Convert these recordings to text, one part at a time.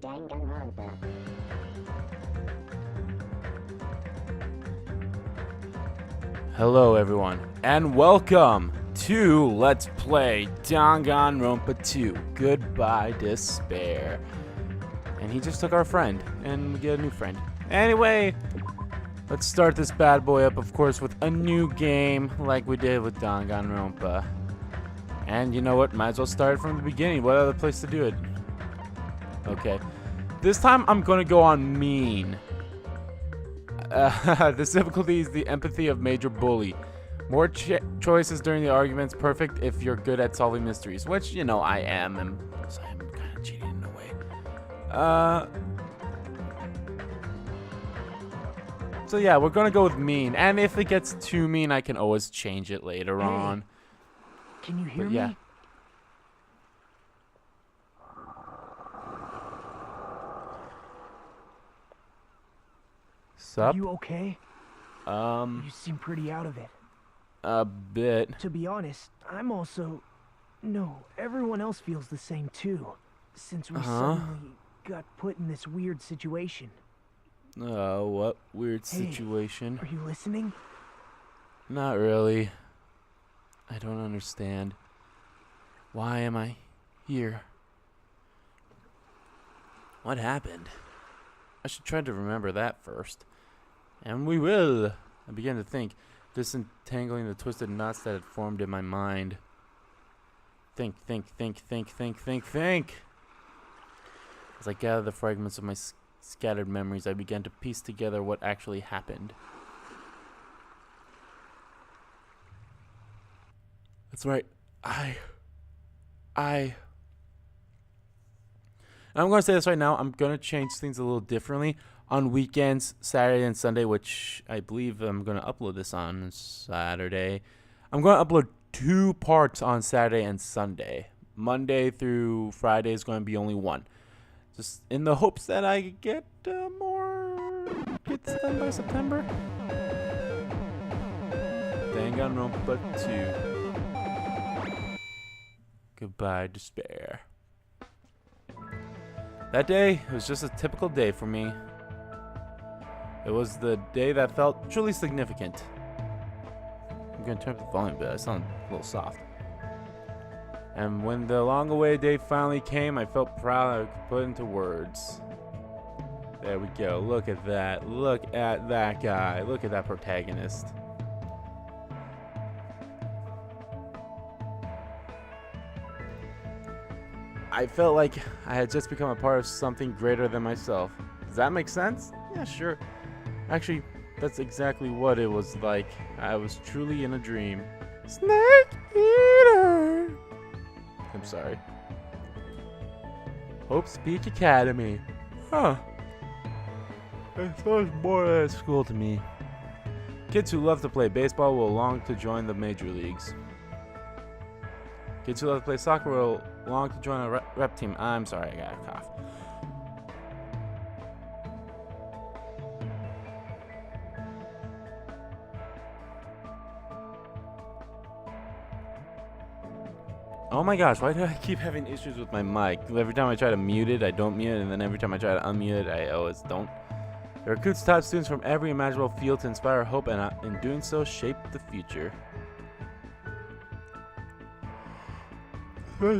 Danganronpa. Hello everyone, and welcome to Let's Play Danganronpa 2, Goodbye Despair. And he just took our friend, and we get a new friend. Anyway, let's start this bad boy up, of course, with a new game, like we did with Danganronpa. And you know what, might as well start from the beginning. What other place to do it? Okay, this time I'm gonna go on mean. This difficulty is the empathy of Major Bully. More choices during the arguments, perfect if you're good at solving mysteries, which, you know, I am, and so I'm kind of cheating in a way. So yeah, we're gonna go with mean, and if it gets too mean, I can always change it later on. Can you hear But yeah. me? Sup? Are you okay? You seem pretty out of it. A bit. To be honest, I'm also... No, everyone else feels the same too. Since we suddenly got put in this weird situation. What weird Hey, situation? Are you listening? Not really. I don't understand. Why am I here? What happened? I should try to remember that first. And we will. I began to think, disentangling the twisted knots that had formed in my mind. Think. As I gathered the fragments of my scattered memories, I began to piece together what actually happened. That's right. I'm going to say this right now. I'm going to change things a little differently. On weekends, Saturday and Sunday, which I believe I'm going to upload this on Saturday. I'm going to upload 2 parts on Saturday and Sunday. Monday through Friday is going to be only 1. Just in the hopes that I get more gets done by September. Danganronpa 2. Goodbye, Despair. That day was just a typical day for me. It was the day that felt truly significant. I'm going to turn up the volume a bit. I sound a little soft. And when the long-awaited day finally came, I felt proud I could put into words. There we go. Look at that. Look at that guy. Look at that protagonist. I felt like I had just become a part of something greater than myself. Does that make sense? Yeah, sure. Actually, that's exactly what it was like. I was truly in a dream. Snake Eater! I'm sorry. Hopes Peck Academy. Huh. It sounds more like school to me. Kids who love to play baseball will long to join the major leagues. Kids who love to play soccer will long to join a rep team. I'm sorry, I got a cough. Oh my gosh, why do I keep having issues with my mic? Every time I try to mute it, I don't mute it, and then every time I try to unmute it, I always don't. It recruits top students from every imaginable field to inspire hope and, in doing so, shape the future. If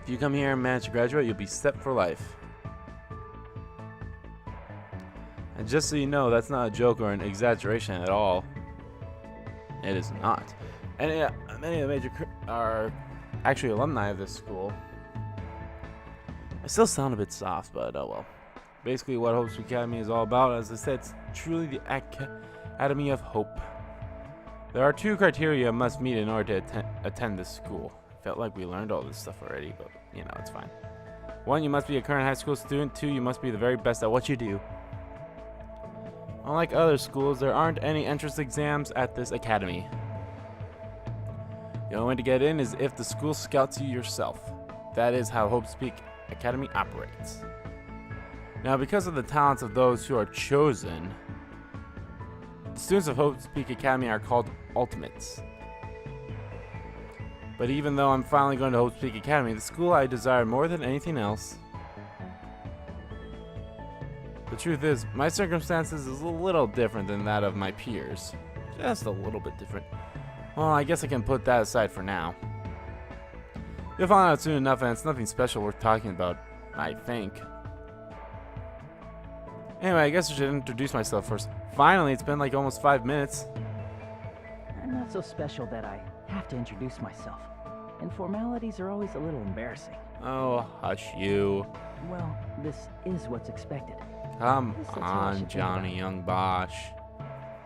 you come here and manage to graduate, you'll be set for life. And just so you know, that's not a joke or an exaggeration at all. It is not. And many of the major are actually alumni of this school. I still sound a bit soft, but oh well. Basically, what Hopes Peck Academy is all about, as I said, it's truly the Academy of Hope. There are 2 criteria you must meet in order to attend this school. I felt like we learned all this stuff already, but you know, it's fine. 1, you must be a current high school student. 2, you must be the very best at what you do. Unlike other schools, there aren't any entrance exams at this academy. The only way to get in is if the school scouts you yourself. That is how Hopes Peck Academy operates. Now, because of the talents of those who are chosen, the students of Hopes Peck Academy are called Ultimates. But even though I'm finally going to Hopes Peck Academy, the school I desire more than anything else. The truth is, my circumstances is a little different than that of my peers. Just a little bit different. Well, I guess I can put that aside for now. You'll find out soon enough, and it's nothing special worth talking about, I think. Anyway, I guess I should introduce myself first. Finally, it's been like almost 5 minutes. I'm not so special that I have to introduce myself. And formalities are always a little embarrassing. Oh, hush you. Well, this is what's expected. Come That's what I on, should think Johnny Young Bosch.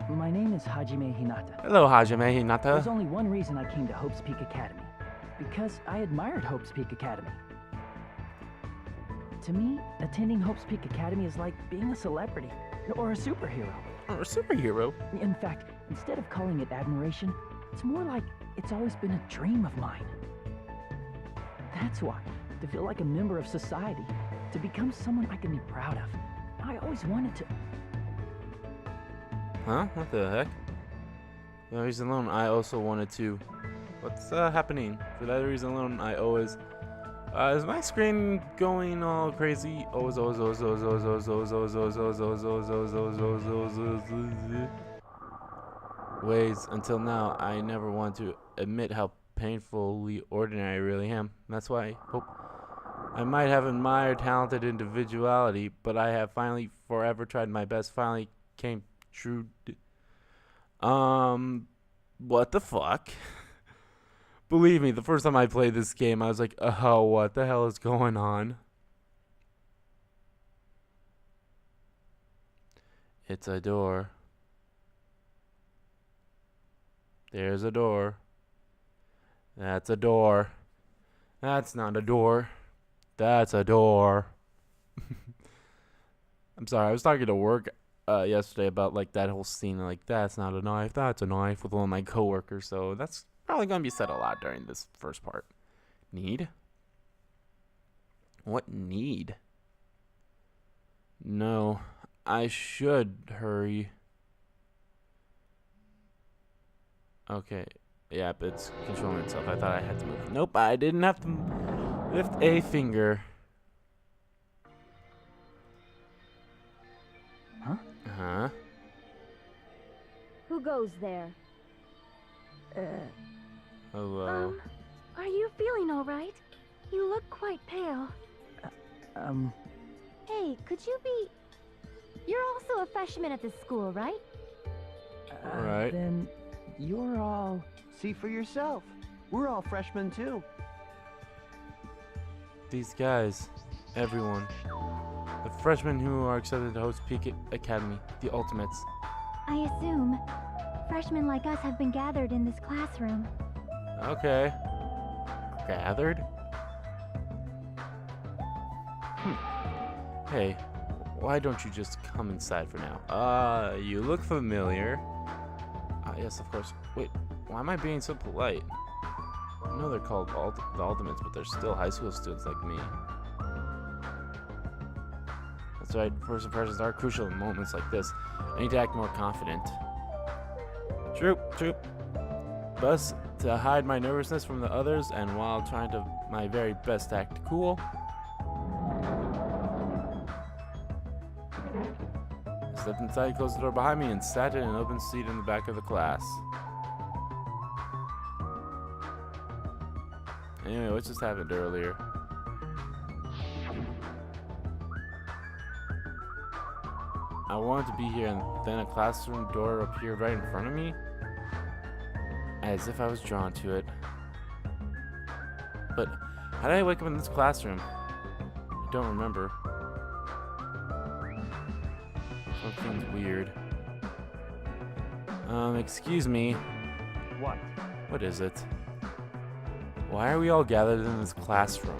My name is Hajime Hinata. Hello, Hajime There's Hinata. only one reason I came to Hopes Peck Academy. Because I admired Hopes Peck Academy. To me, attending Hopes Peck Academy is like being a celebrity or a superhero. Or a superhero. In fact, instead of calling it admiration, it's more like it's always been a dream of mine. That's why, to feel like a member of society, to become someone I can be proud of. I always wanted to. Huh? What the heck? For that reason alone, I also wanted to. What's happening? For that reason alone, I always. Is my screen going all crazy? Ways until now, I never want to admit how painfully ordinary I really am. That's why I hope I might have admired talented individuality, but I have finally forever tried my best. Finally came true. What the fuck? Believe me, the first time I played this game, I was like, oh, what the hell is going on? It's a door. There's a door. That's a door. That's not a door. That's a door. I'm sorry, I was talking to work yesterday about like that whole scene, like that's not a knife, that's a knife, with one of my coworkers, so that's probably gonna be said a lot during this first part. Need? What need? No, I should hurry. Okay, yep, it's controlling itself. I thought I had to move. Nope, I didn't have to lift a finger. Huh? Huh? Who goes there? Hello. Are you feeling all right? You look quite pale. Hey, could you be... You're also a freshman at this school, right? Right. Then you're all... See for yourself. We're all freshmen too. These guys, everyone, the freshmen who are accepted to Hopes Peck Academy, the ultimates. I assume freshmen like us have been gathered in this classroom. Okay. Gathered? Hey, why don't you just come inside for now? You look familiar. Yes, of course. Wait, why am I being so polite? I know they're called the Ultimates, but they're still high school students like me. That's right, first impressions are crucial in moments like this. I need to act more confident. True. Thus, to hide my nervousness from the others, and while trying to my very best to act cool, I stepped inside, closed the door behind me, and sat in an open seat in the back of the class. Anyway, what just happened earlier? I wanted to be here, and then a classroom door appeared right in front of me, as if I was drawn to it. But how did I wake up in this classroom? I don't remember. Something's weird. Excuse me. What? What is it? Why are we all gathered in this classroom?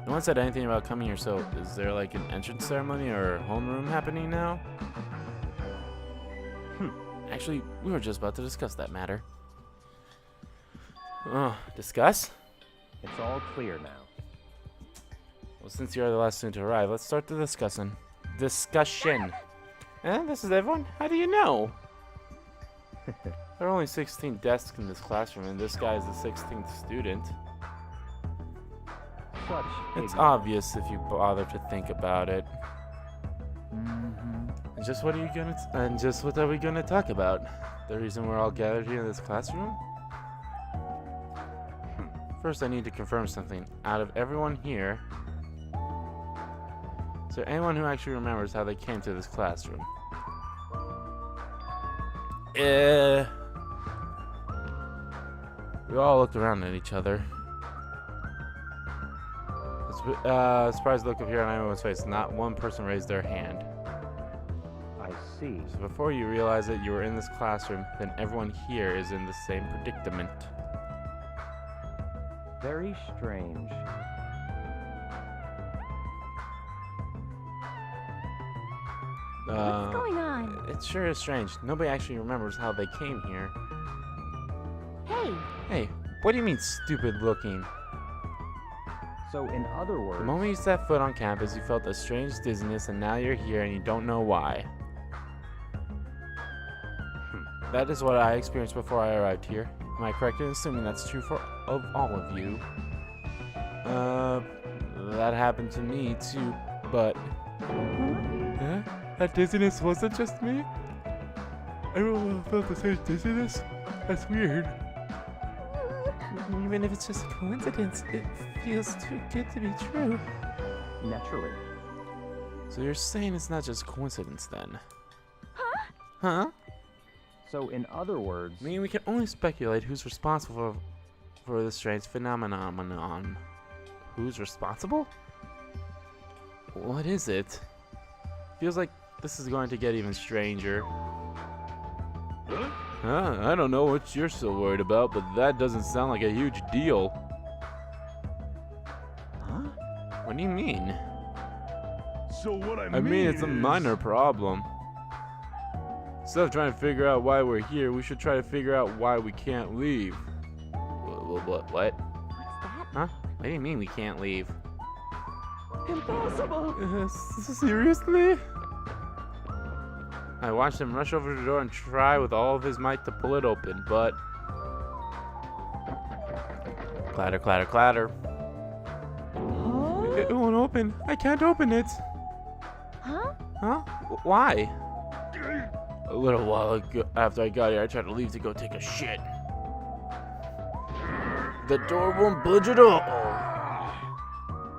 No one said anything about coming here, so is there like an entrance ceremony or homeroom happening now? Actually, we were just about to discuss that matter. Discuss? It's all clear now. Well, since you are the last student to arrive, let's start the discussion. This is everyone? How do you know? There are only 16 desks in this classroom, and this guy is the 16th student. Such It's ignorance. obvious if you bother to think about it. And just what are we gonna talk about? The reason we're all gathered here in this classroom? First, I need to confirm something. Out of everyone here, is there anyone who actually remembers how they came to this classroom? We all looked around at each other. Surprised look up here on everyone's face. Not one person raised their hand. I see. So before you realize that you were in this classroom, then everyone here is in the same predicament. Very strange. What's going on? It sure is strange. Nobody actually remembers how they came here. Hey, Hey, what do you mean stupid looking? So in other words, The moment you set foot on campus, you felt a strange dizziness, and now you're here and you don't know why. That is what I experienced before I arrived here. Am I correct in assuming that's true of all of you? That happened to me too, but... Huh? That dizziness wasn't just me? Everyone felt the same dizziness? That's weird. Even if it's just a coincidence, it feels too good to be true. naturally. So you're saying it's not just coincidence then? Huh? So in other words, I mean, we can only speculate who's responsible for this strange phenomenon. Who's responsible? What is it? Feels like this is going to get even stranger. I don't know what you're so worried about, but that doesn't sound like a huge deal. huh? What do you mean? So what I mean, it's a minor problem. Instead of trying to figure out why we're here, we should try to figure out why we can't leave. What? what's that? Huh? What do you mean we can't leave? Impossible! Seriously? I watched him rush over the door and try with all of his might to pull it open, but... Clatter, clatter, clatter. Huh? It won't open. I can't open it. Huh? Huh? Why? A little while ago, after I got here, I tried to leave to go take a shit. The door won't budge at all.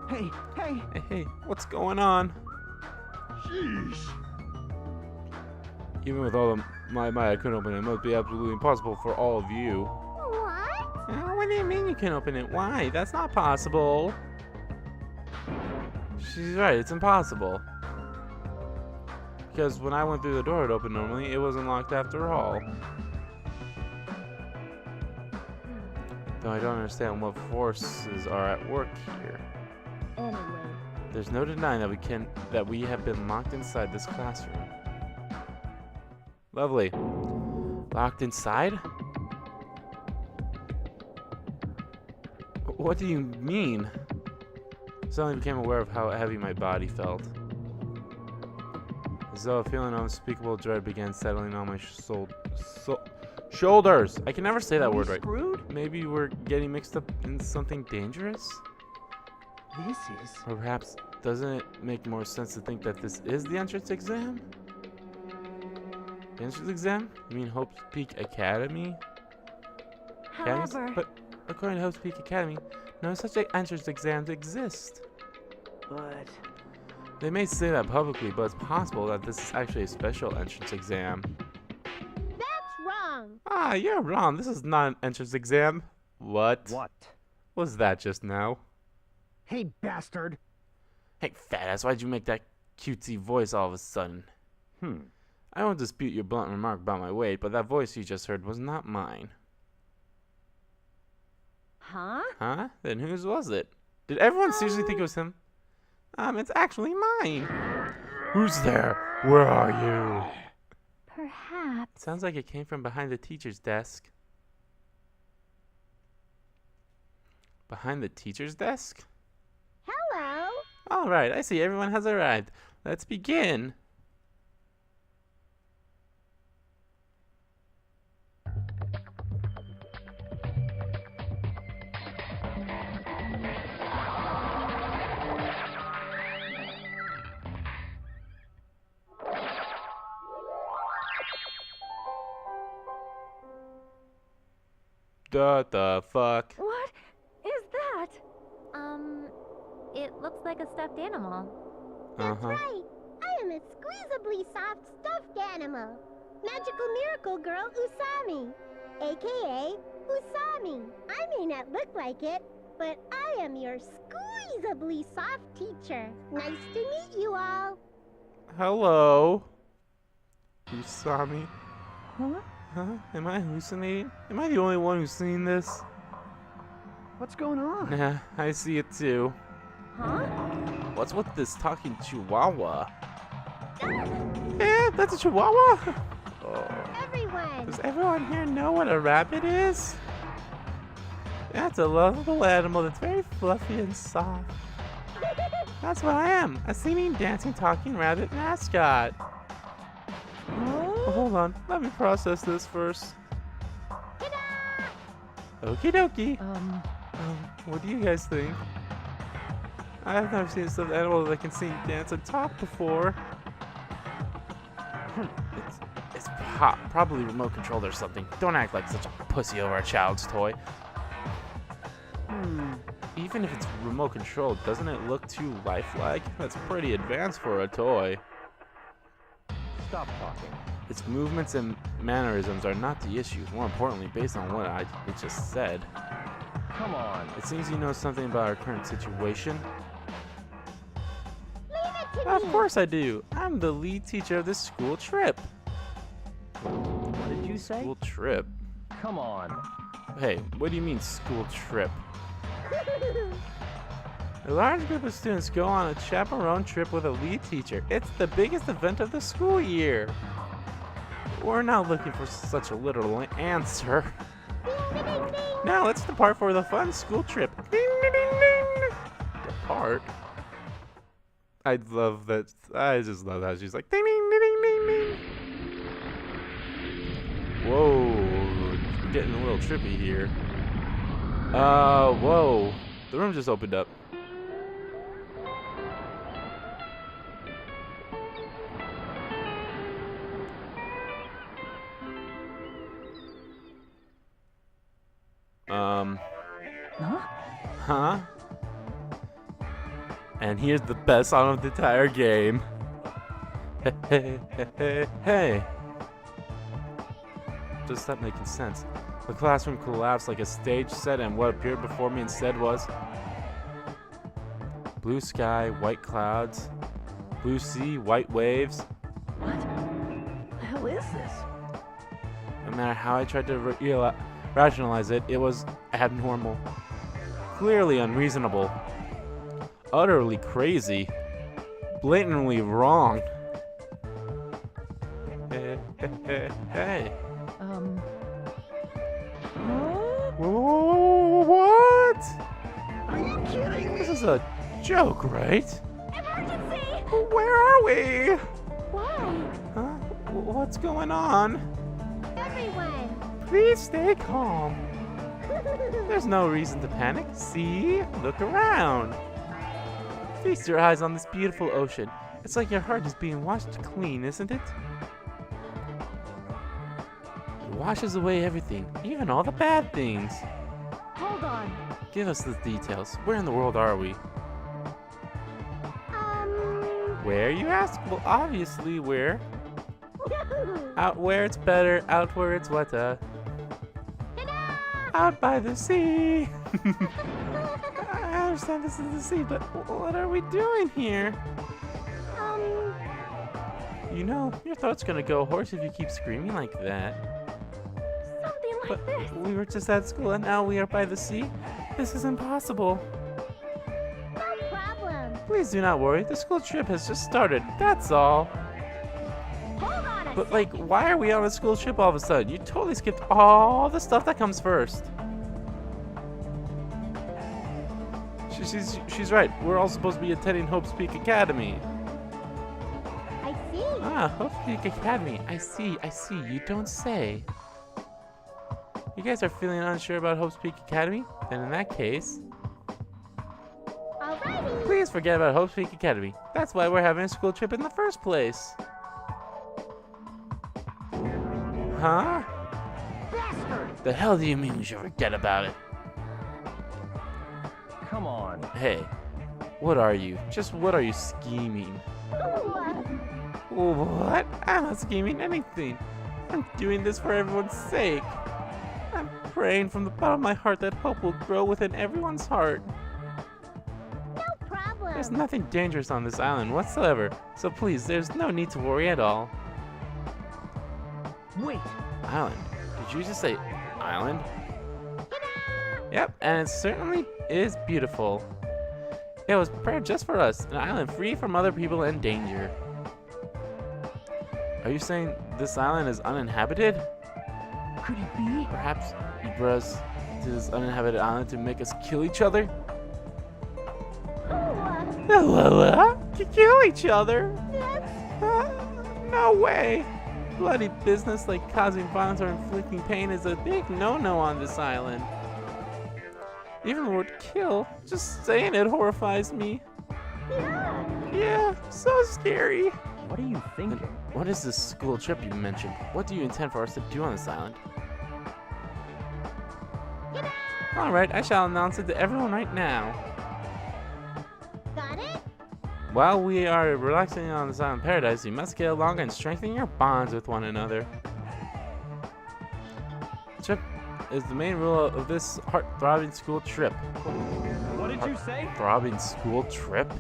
Hey, hey! Hey, what's going on? Sheesh. Even with all of my might, I couldn't open it. It must be absolutely impossible for all of you. What? What do you mean you can't open it? Why? That's not possible. She's right, it's impossible. Because when I went through the door it opened normally, it wasn't locked after all. Though I don't understand what forces are at work here. Anyway, There's no denying that we have been locked inside this classroom. Lovely. Locked inside? What do you mean? Suddenly became aware of how heavy my body felt. As though a feeling of unspeakable dread began settling on my shoulders. I can never say that word right. Screwed? Maybe we're getting mixed up in something dangerous? This is... Or perhaps, doesn't it make more sense to think that this is the entrance exam? The entrance exam? You mean Hopes Peck Academy? however, But according to Hopes Peck Academy, no such entrance exams exist. But... They may say that publicly, but it's possible that this is actually a special entrance exam. that's wrong. Ah, you're wrong. This is not an entrance exam. What? What? Was that just now? Hey, bastard! Hey, fat ass, why'd you make that cutesy voice all of a sudden? I won't dispute your blunt remark about my weight, but that voice you just heard was not mine. Huh? Huh? Then whose was it? Did everyone seriously think it was him? It's actually mine. Who's there? Where are you? Perhaps. Sounds like it came from behind the teacher's desk. Behind the teacher's desk? Hello. All right, I see everyone has arrived. Let's begin. The fuck? What is that? It looks like a stuffed animal. That's right. I am a squeezably soft stuffed animal. Magical miracle girl Usami, aka Usami. I may not look like it, but I am your squeezably soft teacher. Nice to meet you all. Hello. Usami. Huh? Huh? Am I hallucinating? Am I the only one who's seen this? What's going on? Nah, I see it too. Huh? What's with this talking chihuahua? Yeah, that's a chihuahua? Oh. Everyone. Does everyone here know what a rabbit is? That's a lovable animal that's very fluffy and soft. That's what I am, a singing, dancing, talking rabbit mascot. Oh, hold on, let me process this first. Okie dokie. What do you guys think? I've never seen a stuffed animal that can sing, dance, and talk before. It's probably remote controlled or something. Don't act like such a pussy over a child's toy. Even if it's remote controlled, doesn't it look too lifelike? That's pretty advanced for a toy. Stop talking. Its movements and mannerisms are not the issue. More importantly, based on what I just said, Come on. it seems you know something about our current situation. Leave it to Of me. course I do. I'm the lead teacher of this school trip. What did you say? School trip? Come on. Hey, what do you mean school trip? A large group of students go on a chaperone trip with a lead teacher. It's the biggest event of the school year. We're not looking for such a literal answer. Now let's depart for the fun school trip. Ding, ding, ding, ding. Depart? I love that. I just love how she's like ding ding ding ding ding ding. Whoa, we're getting a little trippy here. Whoa. The room just opened up. Huh? And here's the best song of the entire game. Hey, hey, hey, hey, hey. Just stop making sense. The classroom collapsed like a stage set, and what appeared before me instead was blue sky, white clouds, blue sea, white waves. What the hell is this? No matter how I tried to rationalize it, it was abnormal, clearly unreasonable, utterly crazy, blatantly wrong. Hey, hey, hey, hey. What? Are you kidding This me? is a joke, right? Emergency! Where are we? Why? Huh? What's going on? Everyone. Please stay calm. There's no reason to panic. See? Look around. Feast your eyes on this beautiful ocean. It's like your heart is being washed clean, isn't it? It washes away everything, even all the bad things. Hold on. Give us the details. Where in the world are we? Where, you ask? Well, obviously, where? Out where it's better, out where it's wetter. Out by the sea. I understand this is the sea, but what are we doing here? You know, your throat's gonna go hoarse if you keep screaming like that. Something like But this. we were just at school and now we are by the sea? This is impossible. No problem. Please do not worry, the school trip has just started, that's all. Hold on a But like, why are we on a school trip all of a sudden? You totally skipped all the stuff that comes first. She's right. We're all supposed to be attending Hopes Peck Academy. I see. Ah, Hopes Peck Academy. I see. You don't say. You guys are feeling unsure about Hopes Peck Academy? Then in that case, Alrighty. please forget about Hopes Peck Academy. That's why we're having a school trip in the first place. Huh? Bastard! The hell do you mean we should forget about it? Come on. Hey, what are you? Just what are you scheming? What? I'm not scheming anything. I'm doing this for everyone's sake. I'm praying from the bottom of my heart that hope will grow within everyone's heart. No problem. There's nothing dangerous on this island whatsoever, so please, there's no need to worry at all. Wait, Island? Did you just say island? Yep, and it certainly is beautiful. It was prepared just for us, an island free from other people and danger. Are you saying this island is uninhabited? could it be? Perhaps you brought us to this uninhabited island to make us kill each other? To kill each other? No way! Bloody business like causing violence or inflicting pain is a big no-no on this island. Even the word kill, just saying it horrifies me. Yeah, so scary. What are you thinking? What is this school trip you mentioned? What do you intend for us to do on this island? Alright, I shall announce it to everyone right now. Got it? While we are relaxing on this island paradise, you must get along and strengthen your bonds with one another. Trip is the main rule of this heart-throbbing school trip. What did you say? Throbbing school trip?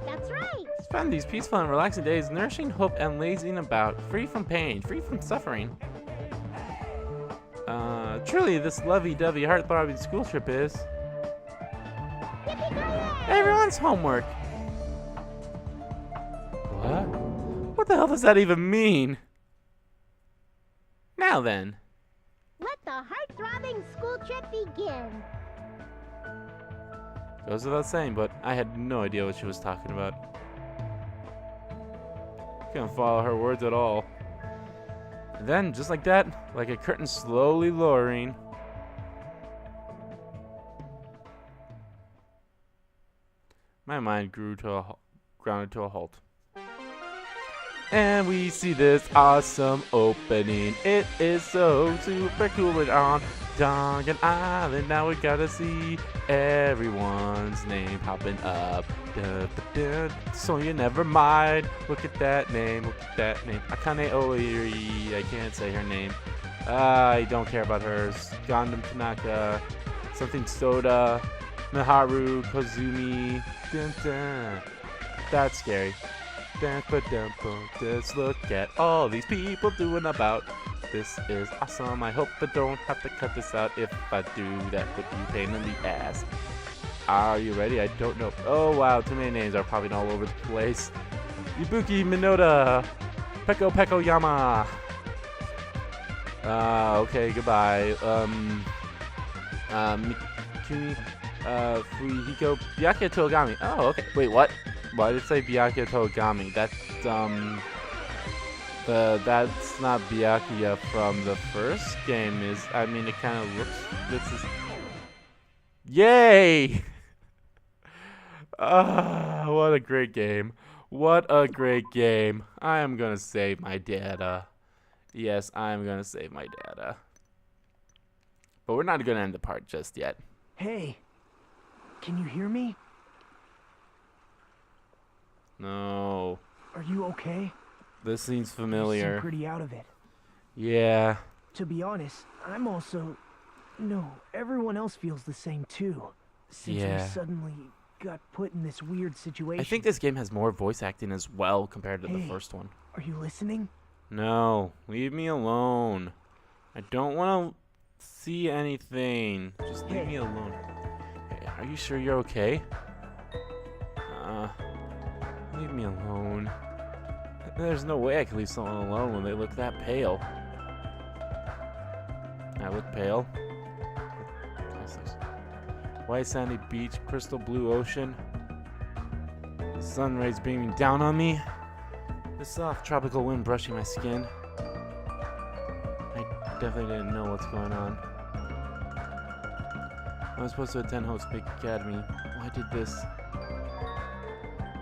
That's right. Spend these peaceful and relaxing days nourishing hope and lazing about, free from pain, free from suffering. Truly, this lovey-dovey heart-throbbing school trip is everyone's homework. What? What the hell does that even mean? Now then. Let the heart-throbbing school trip begin. Goes without saying, but I had no idea what she was talking about. Couldn't follow her words at all. And then, just like that, like a curtain slowly lowering, my mind grew to grounded to a halt. And we see this awesome opening. It is so super cool and on Dangan Island. Now we gotta see everyone's name popping up. So you never mind. Look at that name. Look at that name. Akane Oiri. I can't say her name. I don't care about hers. Gundam Tanaka. Something Soda. Miharu Kozumi. Dun, dun. That's scary. Just look at all these people doing about. This is awesome. I hope I don't have to cut this out. If I do, that would be a pain in the ass. Are you ready? I don't know. Oh wow, too many names are popping all over the place. Ibuki Minota. Peko Yama. Okay, goodbye. Mikumi. Fuihiko. Byakuya Togami. Oh, okay. Wait, what? Why did it say Byakuya Togami? That's that's not Byakuya from the first game. I mean, it kind of looks. This is. Yay! What a great game! What a great game! I am gonna save my data. Yes, I am gonna save my data. But we're not gonna end the part just yet. Hey, can you hear me? No. Are you okay? This seems You familiar. seem pretty out of it. Yeah. To be honest, I'm also... No, everyone else feels the same too. Since Yeah. we suddenly got put in this weird situation. I think this game has more voice acting as well compared to the Hey. first one. Are you listening? No, leave me alone. I don't want to see anything. Just leave Hey. me alone. Hey, are you sure you're okay? Leave me alone. There's no way I can leave someone alone when they look that pale. I look pale. White sandy beach, crystal blue ocean. The sun rays beaming down on me. The soft tropical wind brushing my skin. I definitely didn't know what's going on. I was supposed to attend Hopes Peck Academy. Why did this?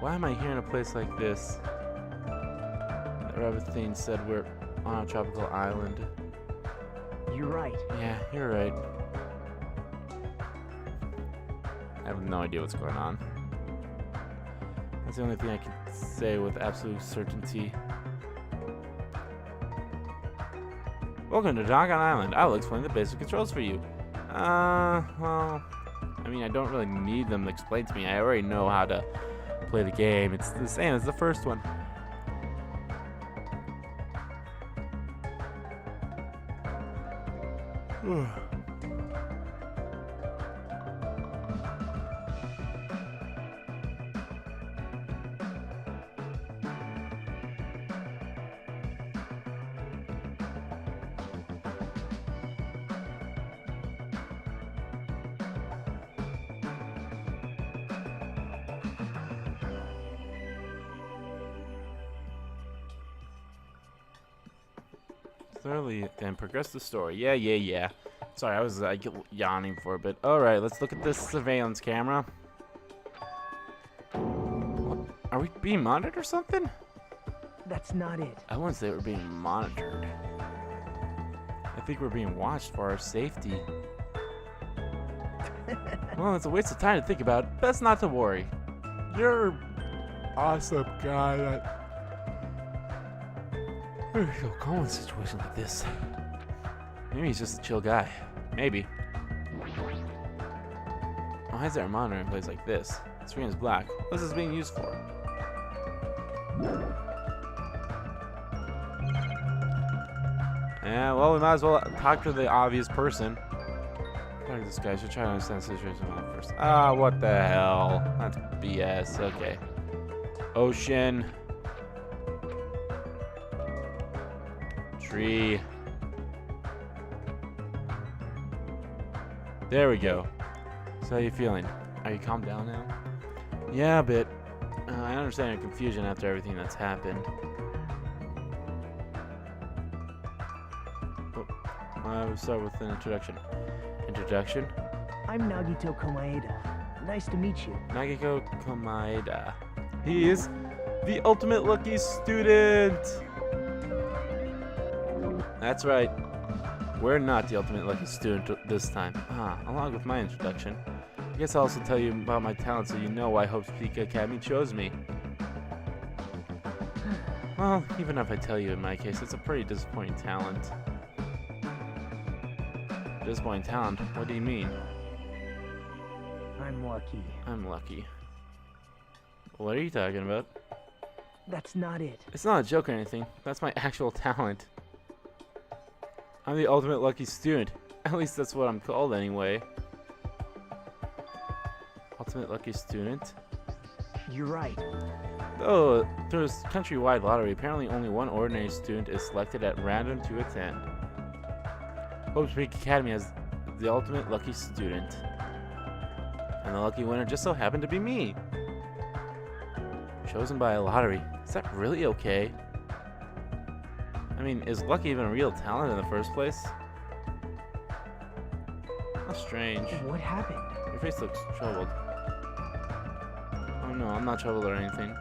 Why am I here in a place like this? That rabbit thing said we're on a tropical island. You're You're right. Yeah, you're right. I have no idea what's going on. That's the only thing I can say with absolute certainty. Welcome to Dogon Island. I will explain the basic controls for you. Well, I mean, I don't really need them to explain to me. I already know how to play the game. It's the same as the first one. Thoroughly then progress the story. Yeah. Sorry, I was yawning for a bit. Alright, let's look at this surveillance camera. What? Are we being monitored or something? That's not it. I wouldn't say we're being monitored. I think we're being watched for our safety. Well, it's a waste of time to think about. Best not to worry. You're an awesome guy. Where do you feel calm in a situation like this? Maybe he's just a chill guy. Maybe. Why is there a monitor in a place like this? The screen is black. What is this being used for? Yeah, well, we might as well talk to the obvious person. Talk to this guy. Should try to understand the situation first. Ah, what the hell? That's BS. Okay. Ocean. Tree. There we go. So how you feeling? Are you calmed down now? Yeah, a bit. I understand your confusion after everything that's happened. We'll start with an introduction. Introduction? I'm Nagito Komaeda. Nice to meet you. Nagito Komaeda. He is the ultimate lucky student! That's right. We're not the ultimate lucky student this time. Along with my introduction, I guess I'll also tell you about my talent so you know why Hopes Peck Academy chose me. Well, even if I tell you in my case, it's a pretty disappointing talent. Disappointing talent? What do you mean? I'm lucky. I'm lucky. What are you talking about? That's not it. It's not a joke or anything. That's my actual talent. I'm the ultimate lucky student. At least that's what I'm called anyway. Ultimate lucky student? You're right. Though, through this countrywide lottery, apparently only one ordinary student is selected at random to attend. Hopes Peck Academy has the ultimate lucky student. And the lucky winner just so happened to be me. Chosen by a lottery. Is that really okay? I mean, is luck even a real talent in the first place? How strange. What happened? Your face looks troubled. Oh no, I'm not troubled or anything.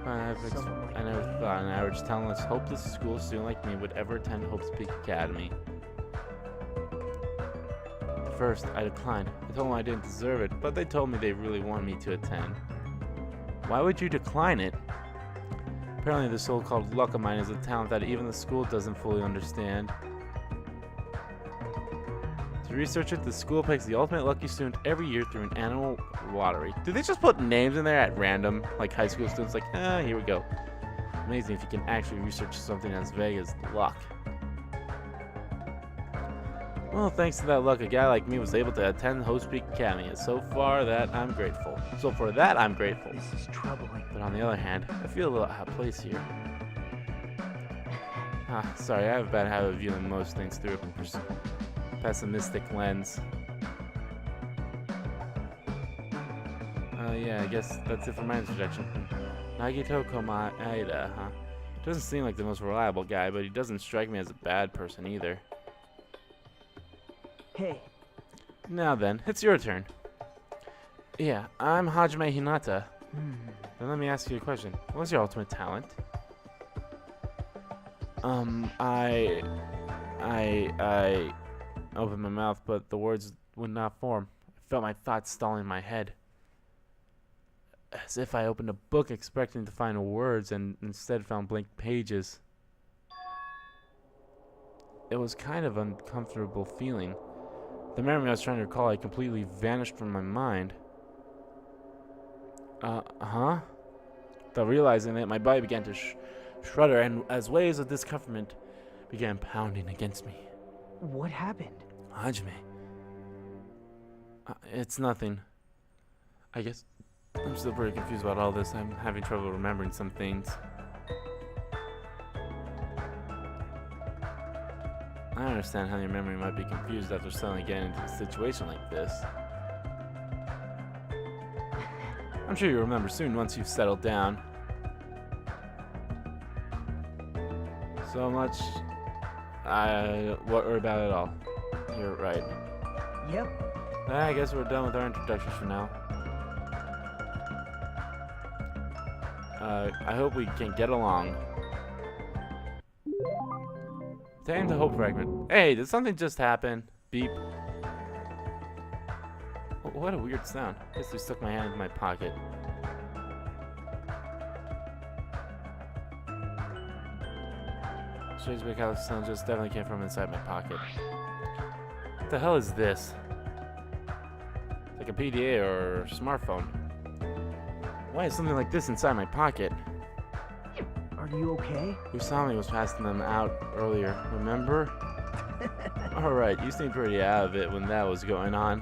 I never thought an average talentless, hopeless school student like me would ever attend Hopes Peck Academy. At first, I declined. I told them I didn't deserve it, but they told me they really wanted me to attend. Why would you decline it? Apparently the so-called luck of mine is a talent that even the school doesn't fully understand. To research it, the school picks the ultimate lucky student every year through an annual lottery. Do they just put names in there at random, like high school students, like, here we go. Amazing if you can actually research something as vague as luck. Well, thanks to that luck, a guy like me was able to attend Hopes Peck Academy, and so for that, I'm grateful. This is troubling. But on the other hand, I feel a little out of place here. Sorry, I have a bad habit of viewing most things through a pessimistic lens. Yeah, I guess that's it for my introduction. Nagito Komaeda, huh? Doesn't seem like the most reliable guy, but he doesn't strike me as a bad person either. Hey. Now then, it's your turn. Yeah, I'm Hajime Hinata. Then let me ask you a question. What's your ultimate talent? I opened my mouth, but the words would not form. I felt my thoughts stalling in my head. As if I opened a book expecting to find words and instead found blank pages. It was kind of an uncomfortable feeling. The memory I was trying to recall had completely vanished from my mind. Huh? Without realizing it, my body began to shudder, and as waves of discomfort began pounding against me. What happened? Hajime. It's nothing. I guess I'm still pretty confused about all this. I'm having trouble remembering some things. I understand how your memory might be confused after suddenly getting into a situation like this. I'm sure you'll remember soon once you've settled down. So much I worry about it all. You're right. Yep. I guess we're done with our introductions for now. I hope we can get along. Time to hope fragment. Hey, did something just happen? Beep. What a weird sound. I guess I stuck my hand in my pocket. Strange metallic sound just definitely came from inside my pocket. What the hell is this? It's like a PDA or smartphone. Why is something like this inside my pocket? Are you okay? Usami was passing them out earlier, remember? Alright, you seemed pretty out of it when that was going on.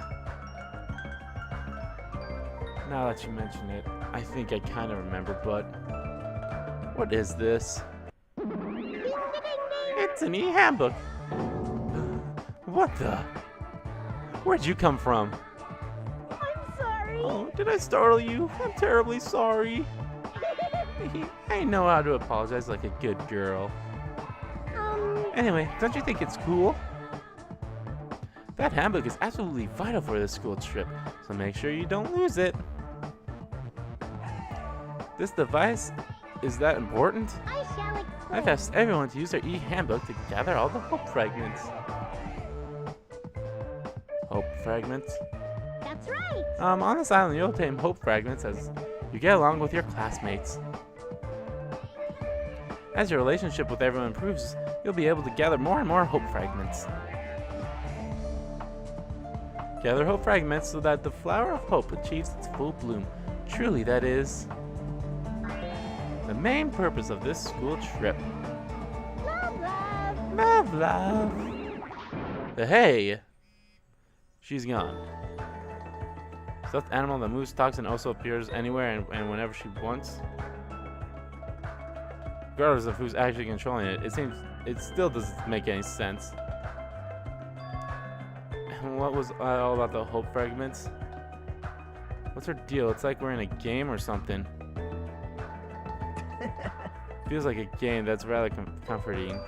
Now that you mention it, I think I kind of remember, but... What is this? It's an e-handbook! What the? Where'd you come from? I'm sorry. Oh, did I startle you? I'm terribly sorry. I know how to apologize like a good girl. Anyway, don't you think it's cool? That handbook is absolutely vital for this school trip, so make sure you don't lose it. This device, is that important? I shall explain. I've asked everyone to use their e-handbook to gather all the hope fragments. Hope fragments? That's right. On this island, you'll obtain hope fragments as you get along with your classmates. As your relationship with everyone improves, you'll be able to gather more and more hope fragments. Gather hope fragments so that the flower of hope achieves its full bloom. Truly, that is the main purpose of this school trip. Love, love. Love, love. Hey, she's gone. Stuffed animal that moves, talks, and also appears anywhere and whenever she wants. Regardless of who's actually controlling it, it still doesn't make any sense. And what was all about the hope fragments? What's her deal? It's like we're in a game or something. Feels like a game. That's rather comforting.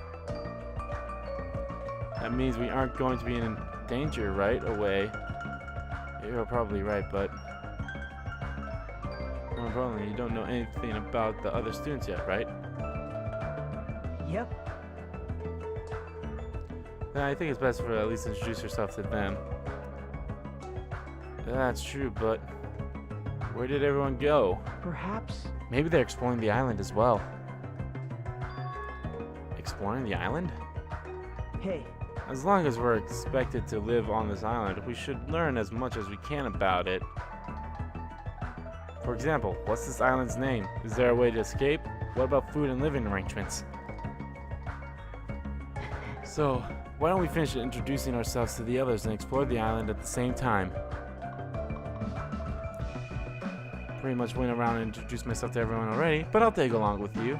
That means we aren't going to be in danger right away. You're probably right, but more importantly, you don't know anything about the other students yet, right? Yep. Then I think it's best for at least introduce yourself to them. That's true, but where did everyone go? Perhaps. Maybe they're exploring the island as well. Exploring the island? Hey, As long as we're expected to live on this island, we should learn as much as we can about it. For example, what's this island's name? Is there a way to escape? What about food and living arrangements? So, why don't we finish introducing ourselves to the others and explore the island at the same time? Pretty much went around and introduced myself to everyone already, but I'll take along with you.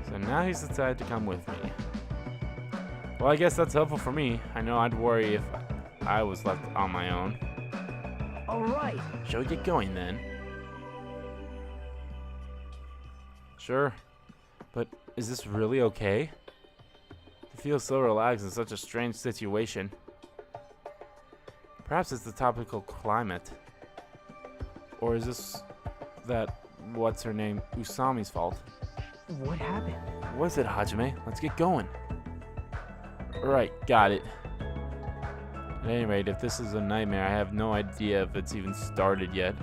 So now he's decided to come with me. Well, I guess that's helpful for me. I know I'd worry if I was left on my own. alright. Shall we get going then? Sure. But is this really okay? I feel so relaxed in such a strange situation. Perhaps it's the tropical climate. Or is this that, what's her name, Usami's fault? What happened? What is it, Hajime? Let's get going. Right, got it. At any rate, if this is a nightmare, I have no idea if it's even started yet.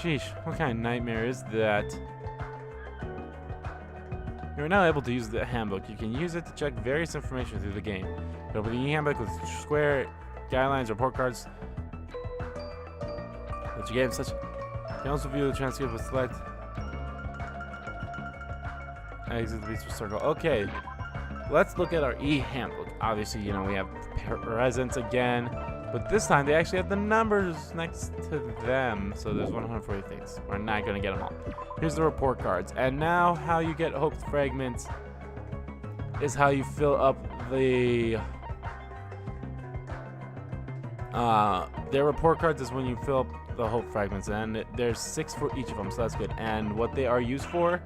Sheesh, what kind of nightmare is that? You are now able to use the handbook. You can use it to check various information through the game. You open the e-handbook with square guidelines, report cards that you gave such. You can also view the transcript with select. Exit the beach circle. Okay, let's look at our e-handbook. Obviously, you know, we have presents again, but this time they actually have the numbers next to them. So there's 140 things. We're not going to get them all. Here's the report cards. And now how you get hope fragments is how you fill up the... their report cards is when you fill up the hope fragments. And there's 6 for each of them, so that's good. And what they are used for...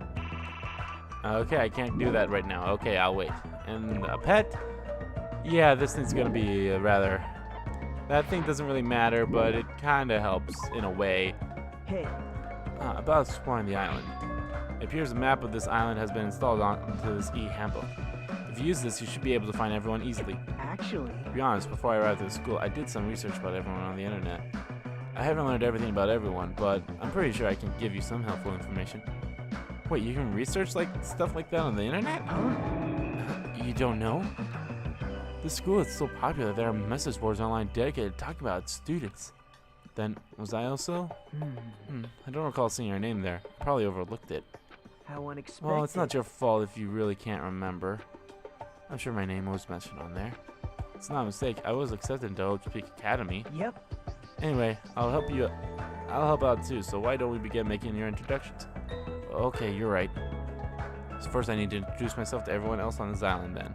Okay, I can't do that right now. Okay, I'll wait. And a pet? Yeah, this thing's gonna be rather... That thing doesn't really matter, but it kinda helps in a way. Hey, About exploring the island. It appears a map of this island has been installed onto this e-handbook. If you use this, you should be able to find everyone easily. actually, To be honest, before I arrived at the school, I did some research about everyone on the internet. I haven't learned everything about everyone, but I'm pretty sure I can give you some helpful information. Wait, you can research like stuff like that on the internet? huh? You don't know? This school is so popular, there are message boards online dedicated to talking about its students. Then, was I also? I don't recall seeing your name there. Probably overlooked it. How unexpected. Well, it's not your fault if you really can't remember. I'm sure my name was mentioned on there. It's not a mistake. I was accepted into Hopes Peck Academy. Yep. Anyway, I'll help out too, so why don't we begin making your introductions? Okay, you're right. So first I need to introduce myself to everyone else on this island then.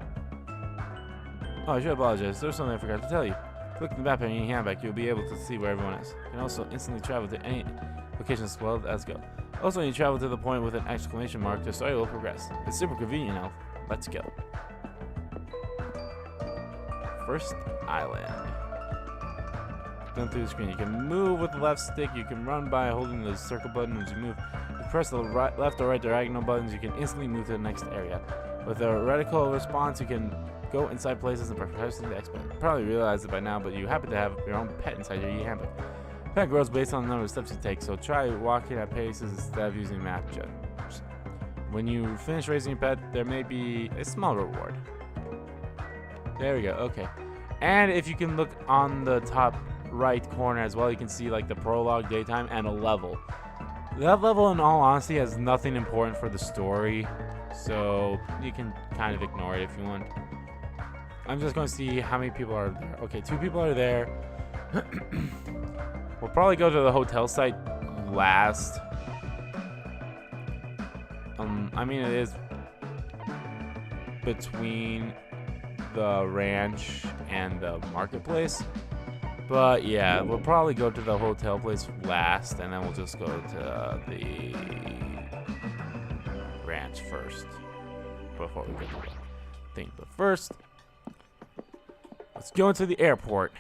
Oh, I should apologize. There's something I forgot to tell you. Click the map on your handbag, you'll be able to see where everyone is. You can also instantly travel to any location as well as go. Also, when you travel to the point with an exclamation mark, the story will progress. It's super convenient now. Let's go. First island. Going through the screen. You can move with the left stick. You can run by holding the circle button as you move. If you press the left or right diagonal buttons, you can instantly move to the next area. With a reticle response, you can go inside places and pressing the X button. You probably realized it by now, but you happen to have your own pet inside your e-handbook. Pet grows based on the number of steps you take, so try walking at paces instead of using map judgments. When you finish raising your pet, there may be a small reward. There we go, okay. And if you can look on the top right corner as well, you can see like the prologue, daytime, and a level. That level, in all honesty, has nothing important for the story, so you can kind of ignore it if you want. I'm just going to see how many people are there. Okay, 2 people are there. We'll probably go to the hotel site last. I mean, it is between the ranch and the marketplace. But yeah, we'll probably go to the hotel place last, and then we'll just go to the ranch first before we get to the thing. But first, let's go into the airport.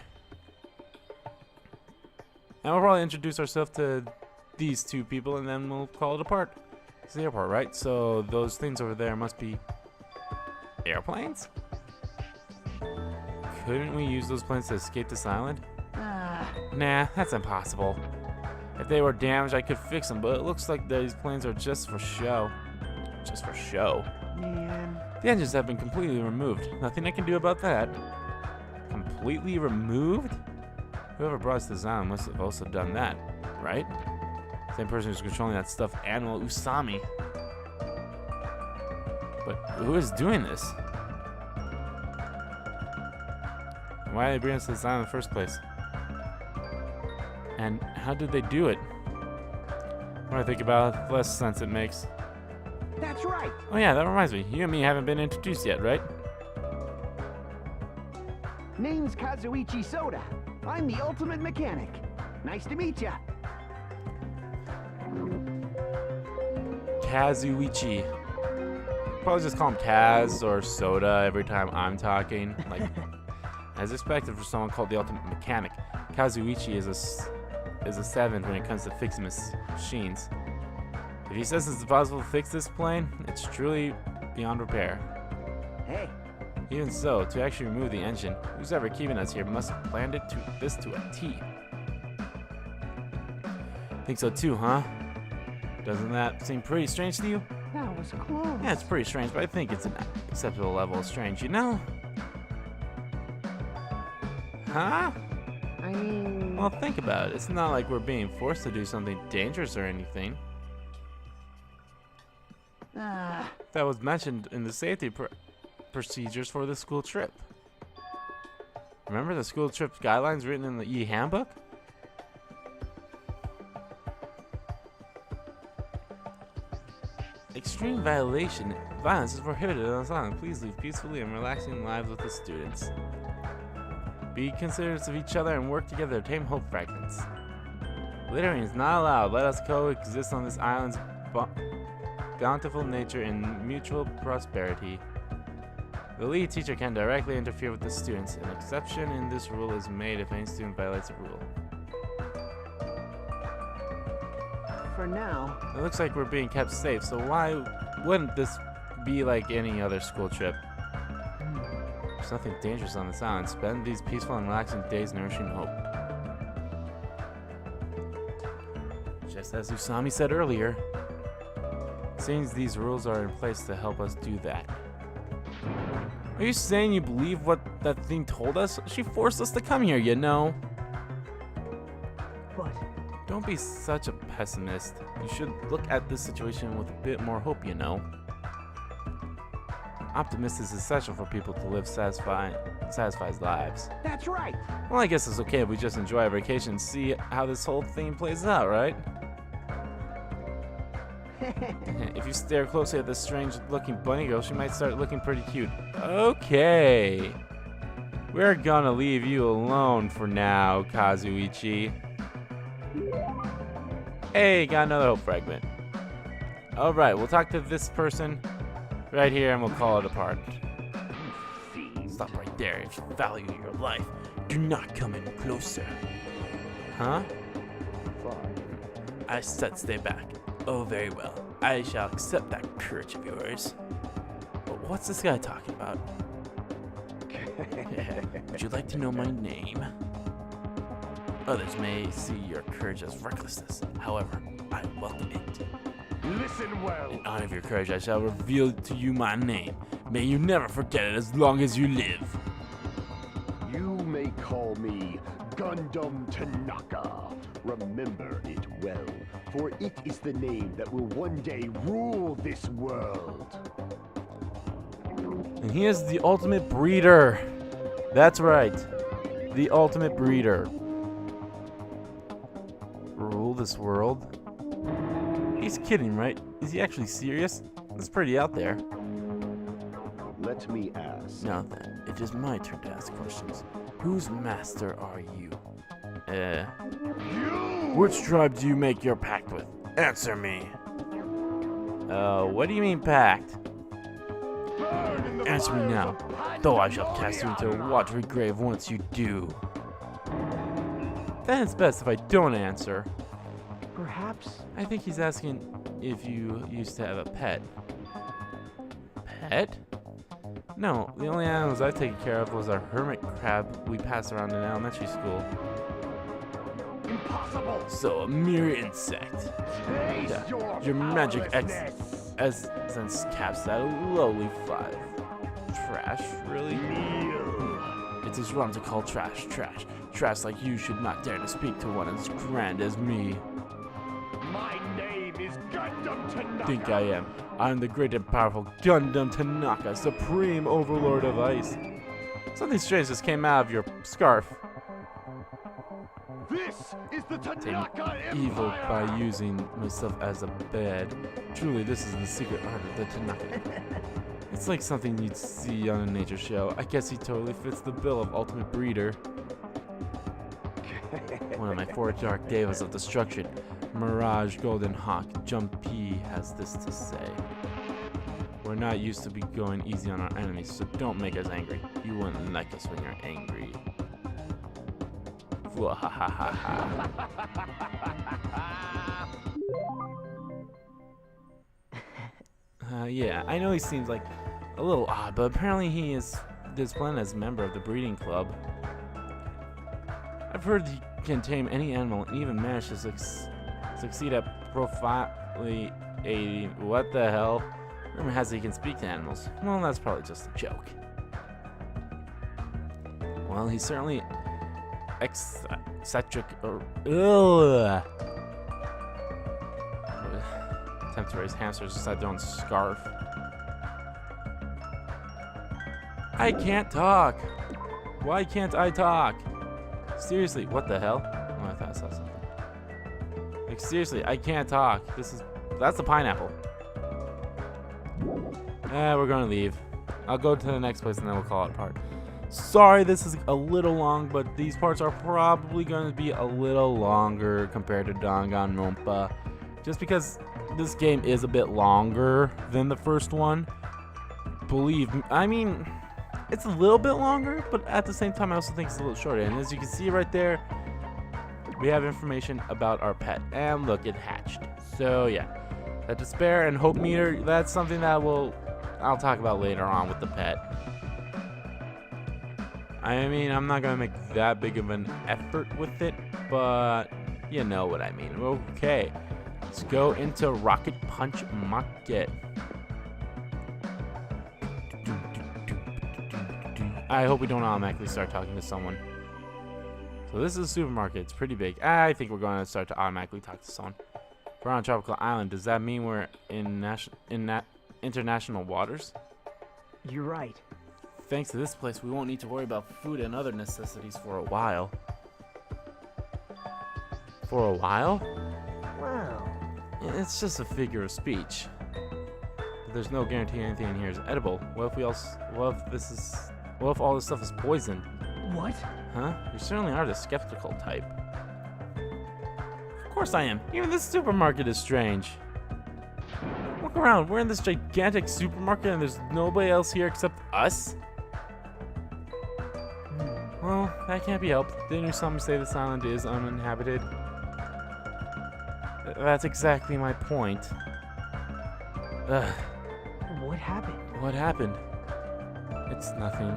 And we'll probably introduce ourselves to these 2 people, and then we'll call it a part. It's the airport, right? So those things over there must be airplanes? Couldn't we use those planes to escape this island? Nah, that's impossible. If they were damaged, I could fix them, but it looks like these planes are just for show. Just for show. Man. The engines have been completely removed. Nothing I can do about that. Completely removed? Whoever brought us to this island must have also done that, right? Same person who's controlling that stuffed animal, Usami. But who is doing this? Why did they bring us to this island in the first place? And how did they do it? When I think about it, the less sense it makes. That's right. Oh yeah, that reminds me. You and me haven't been introduced yet, right? Name's Kazuichi Soda. I'm the ultimate mechanic. Nice to meet ya. Kazuichi. Probably just call him Kaz or Soda every time I'm talking. Like, as expected for someone called the ultimate mechanic, Kazuichi is a 7 when it comes to fixing machines. If he says it's possible to fix this plane, it's truly beyond repair. Hey, Even so, to actually remove the engine, who's ever keeping us here must have planned it to a T. Think so too, huh? Doesn't that seem pretty strange to you? that was close. Yeah, it's pretty strange, but I think it's an acceptable level of strange, you know? Huh? I mean, Well, think about it. It's not like we're being forced to do something dangerous or anything. That was mentioned in the safety procedures for the school trip. Remember the school trip guidelines written in the e-handbook? Extreme violence is prohibited on this island. Please live peacefully and relaxing lives with the students. Be considerate of each other and work together to tame hope fragments. Littering is not allowed. Let us coexist on this island's bountiful nature in mutual prosperity. The lead teacher can directly interfere with the students. An exception in this rule is made if any student violates a rule. for now. It looks like we're being kept safe, so why wouldn't this be like any other school trip? There's nothing dangerous on this island. Spend these peaceful and relaxing days nourishing hope. Just as Usami said earlier, seems these rules are in place to help us do that. Are you saying you believe what that thing told us? She forced us to come here, you know. But Don't be such a pessimist. You should look at this situation with a bit more hope, you know. Optimism is essential for people to live satisfied lives. that's right. Well, I guess it's okay if we just enjoy our vacation and see how this whole thing plays out, right? If you stare closely at this strange-looking bunny girl, she might start looking pretty cute. Okay. We're gonna leave you alone for now, Kazuichi. Hey, got another hope fragment. Alright, we'll talk to this person right here and we'll call it a part. Stop right there. If you value your life, do not come any closer. Huh? I said stay back. Oh, very well. I shall accept that courage of yours. But what's this guy talking about? Would you like to know my name? Others may see your courage as recklessness. However, I welcome it. Listen well. In honor of your courage, I shall reveal to you my name. May you never forget it as long as you live. You may call me Gundam Tanaka. Remember it well, for it is the name that will one day rule this world. And he is the ultimate breeder. That's right. The ultimate breeder. Rule this world? He's kidding, right? Is he actually serious? That's pretty out there. Let me ask. Now then, it is my turn to ask questions. Whose master are you? Which tribe do you make your pact with? Answer me. What do you mean pact? Answer me now, though I shall cast you into a watery grave once you do. Then it's best if I don't answer. Perhaps. I think he's asking if you used to have a pet. Pet? No, the only animals I've taken care of was our hermit crab we passed around in elementary school. Impossible. So, a mere insect. Taste Your magic powerlessness. essence caps that lowly fly. Trash, really? It is wrong to call trash trash. Trash like you should not dare to speak to one as grand as me. My name is Gundam Tanaka. Think I am. I'm the great and powerful Gundam Tanaka, supreme overlord of ice. Something strange just came out of your scarf. This is the Tame Tanaka evil Empire. by using myself as a bed. Truly, this is the secret art of the Tanaka. It's like something you'd see on a nature show. I guess he totally fits the bill of ultimate breeder. One of my 4 dark devas of destruction, Mirage Golden Hawk Jumpy, has this to say. We're not used to be going easy on our enemies, so don't make us angry. You wouldn't like us when you're angry. Yeah, I know he seems like a little odd, but apparently he is displayed as a member of the breeding club. I've heard he can tame any animal and even manage to succeed at profiling a... What the hell? Rumor has it he can speak to animals. Well, that's probably just a joke. Well, he's certainly eccentric or... Ugh. Attempt to raise hamsters inside their own scarf. I can't talk. Why can't I talk? Seriously, what the hell? Oh, I thought I saw something. Like, seriously, I can't talk. That's a pineapple. We're gonna leave. I'll go to the next place and then we'll call it a part. Sorry, this is a little long, but these parts are probably going to be a little longer compared to Danganronpa. Just because this game is a bit longer than the first one. Believe me, I mean, it's a little bit longer, but at the same time, I also think it's a little shorter. And as you can see right there, we have information about our pet. And look, it hatched. So yeah, that despair and hope meter, that's something that I'll talk about later on with the pet. I mean, I'm not gonna make that big of an effort with it, but you know what I mean. Okay, let's go into Rocket Punch Market. I hope we don't automatically start talking to someone. So this is a supermarket. It's pretty big. I think we're going to start to automatically talk to someone. We're on a tropical island. Does that mean we're in international waters? You're right. Thanks to this place, we won't need to worry about food and other necessities for a while. For a while? Wow. It's just a figure of speech. There's no guarantee anything in here is edible. What if all this stuff is poison? What? Huh? You certainly are the skeptical type. Of course I am. Even this supermarket is strange. Look around. We're in this gigantic supermarket and there's nobody else here except us? Well, that can't be helped. Didn't Usami say this island is uninhabited? That's exactly my point. Ugh. What happened? What happened? It's nothing.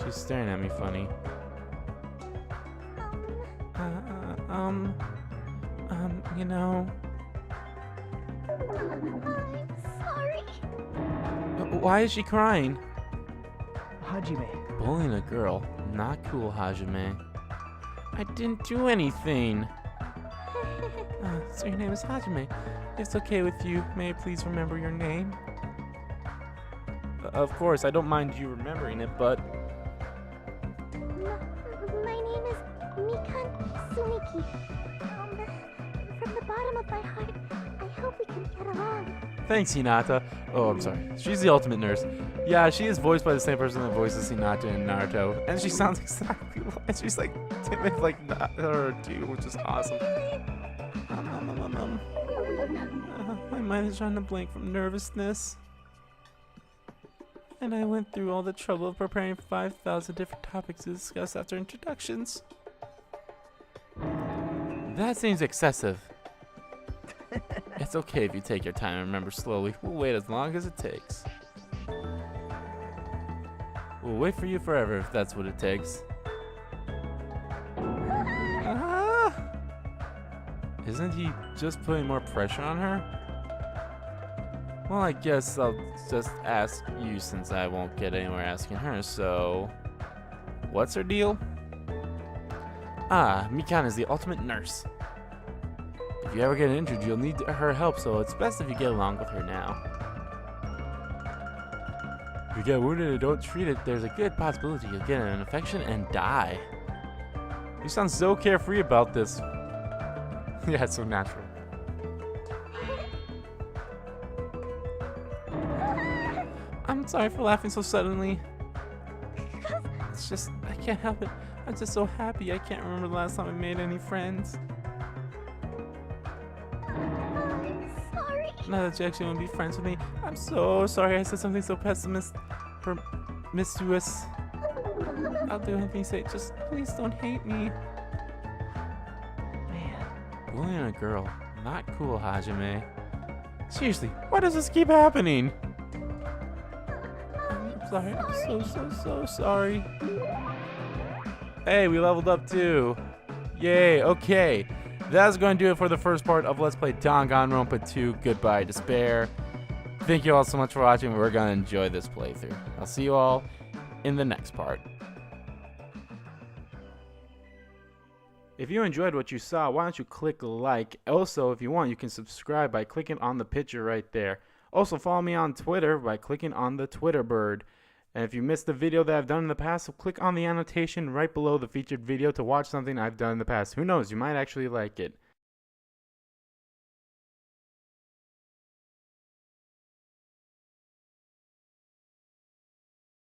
She's staring at me funny. You know. I'm sorry. Why is she crying? Hajime. Bullying a girl. Not cool, Hajime. I didn't do anything. So your name is Hajime. If it's okay with you, may I please remember your name? Of course, I don't mind you remembering it, but... My name is Mikan Sumiki. From the bottom of my heart, I hope we can get along. Thanks, Hinata. Oh, I'm sorry. She's the ultimate nurse. Yeah, she is voiced by the same person that voices Hinata in Naruto. And she sounds exactly like... She's like timid like Naruto too, which is awesome. My mind is trying to blank from nervousness. And I went through all the trouble of preparing 5,000 different topics to discuss after introductions. That seems excessive. It's okay if you take your time and remember slowly. We'll wait as long as it takes. We'll wait for you forever if that's what it takes. Isn't he just putting more pressure on her? Well, I guess I'll just ask you since I won't get anywhere asking her, so... What's her deal? Ah, Mikan is the ultimate nurse. If you ever get injured, you'll need her help, so it's best if you get along with her now. If you get wounded and don't treat it, there's a good possibility you'll get an infection and die. You sound so carefree about this. Yeah, it's so natural. I'm sorry for laughing so suddenly. It's just, I can't help it. I'm just so happy. I can't remember the last time I made any friends. I'm sorry. Now that you actually want to be friends with me, I'm so sorry I said something so promiscuous. I'll do anything you say. Just please don't hate me. Man. Bullying a girl. Not cool, Hajime. Seriously, why does this keep happening? I'm sorry. I'm so sorry. Hey, we leveled up too. Yay, okay. That's going to do it for the first part of Let's Play Danganronpa 2 Goodbye Despair. Thank you all so much for watching. We're going to enjoy this playthrough. I'll see you all in the next part. If you enjoyed what you saw, why don't you click like? Also, if you want, you can subscribe by clicking on the picture right there. Also, follow me on Twitter by clicking on the Twitter bird. And if you missed the video that I've done in the past, click on the annotation right below the featured video to watch something I've done in the past. Who knows, you might actually like it.